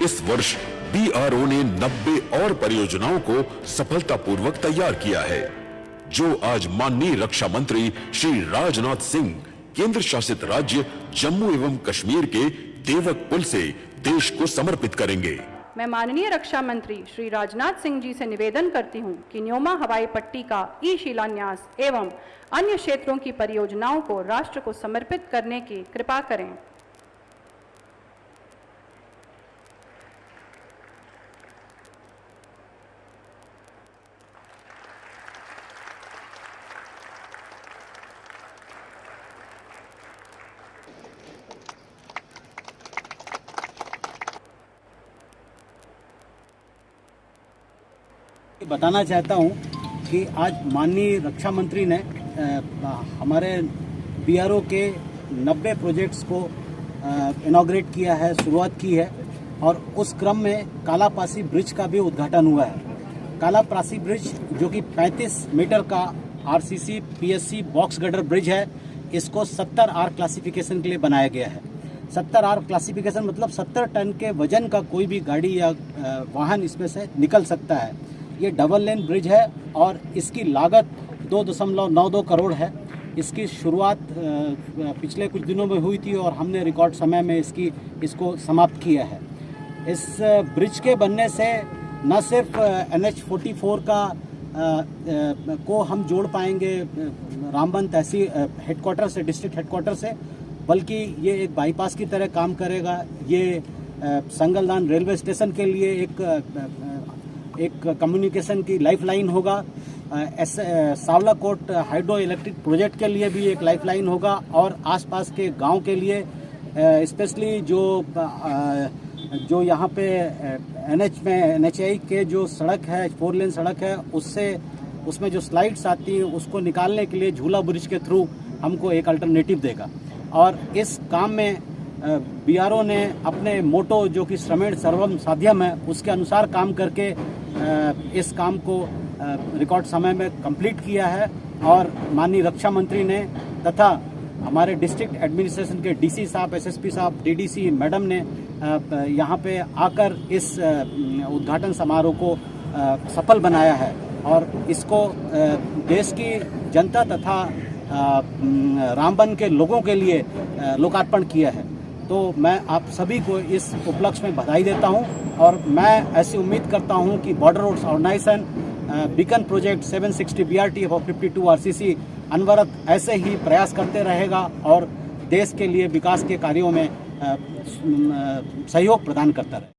इस वर्ष बीआरओ ने 90 और परियोजनाओं को सफलतापूर्वक तैयार किया है, जो आज माननीय रक्षा मंत्री श्री राजनाथ सिंह केंद्र शासित राज्य जम्मू एवं कश्मीर के देवक पुल से देश को समर्पित करेंगे। मैं माननीय रक्षा मंत्री श्री राजनाथ सिंह जी से निवेदन करती हूं कि न्योमा हवाई पट्टी का ई शिलान्यास एवं अन्य क्षेत्रों की परियोजनाओं को राष्ट्र को समर्पित करने की कृपा करें। बताना चाहता हूं कि आज माननीय रक्षा मंत्री ने हमारे बीआरओ के 90 प्रोजेक्ट्स को इनॉग्रेट किया है, शुरुआत की है और उस क्रम में कालापासी ब्रिज का भी उद्घाटन हुआ है। कालापासी ब्रिज जो कि 35 मीटर का RCC PSC box gutter bridge है, इसको 70 आर क्लासिफिकेशन के लिए बनाया गया है। 70 आर क्लासिफिकेशन मतलब 70 टन के वजन का कोई भी गाड़ी या वाहन इसमें से निकल सकता है। ये डबल लेन ब्रिज है और इसकी लागत 2.92 करोड़ है। इसकी शुरुआत पिछले कुछ दिनों में हुई थी और हमने रिकॉर्ड समय में इसको समाप्त किया है। इस ब्रिज के बनने से न सिर्फ NH-44 को हम जोड़ पाएंगे रामबन तहसील हेडक्वार्टर से, डिस्ट्रिक्ट हेडक्वार्टर से, बल्कि ये एक बाईपास की तरह काम करेगा। ये संगलदान रेलवे स्टेशन के लिए एक कम्युनिकेशन की लाइफलाइन होगा। सावलाकोट हाइड्रो इलेक्ट्रिक प्रोजेक्ट के लिए भी एक लाइफलाइन होगा और आसपास के गांव के लिए स्पेशली जो यहाँ पे NHAI के जो सड़क है, 4 लेन सड़क है, उसमें जो स्लाइड्स आती हैं उसको निकालने के लिए झूला ब्रिज के थ्रू हमको एक अल्टरनेटिव देगा। और इस काम में बीआरओ ने अपने मोटो जो कि श्रमेण सर्वम साध्यम है, उसके अनुसार काम करके इस काम को रिकॉर्ड समय में कंप्लीट किया है। और माननीय रक्षा मंत्री ने तथा हमारे डिस्ट्रिक्ट एडमिनिस्ट्रेशन के डीसी साहब, एसएसपी साहब, डीडीसी मैडम ने यहाँ पे आकर इस उद्घाटन समारोह को सफल बनाया है और इसको देश की जनता तथा रामबन के लोगों के लिए लोकार्पण किया है। तो मैं आप सभी को इस उपलक्ष्य में बधाई देता हूं और मैं ऐसी उम्मीद करता हूं कि border roads organisation, beacon project, 760 BRT और 52 RCC अनवरत ऐसे ही प्रयास करते रहेगा और देश के लिए विकास के कार्यों में सहयोग प्रदान करता रहे।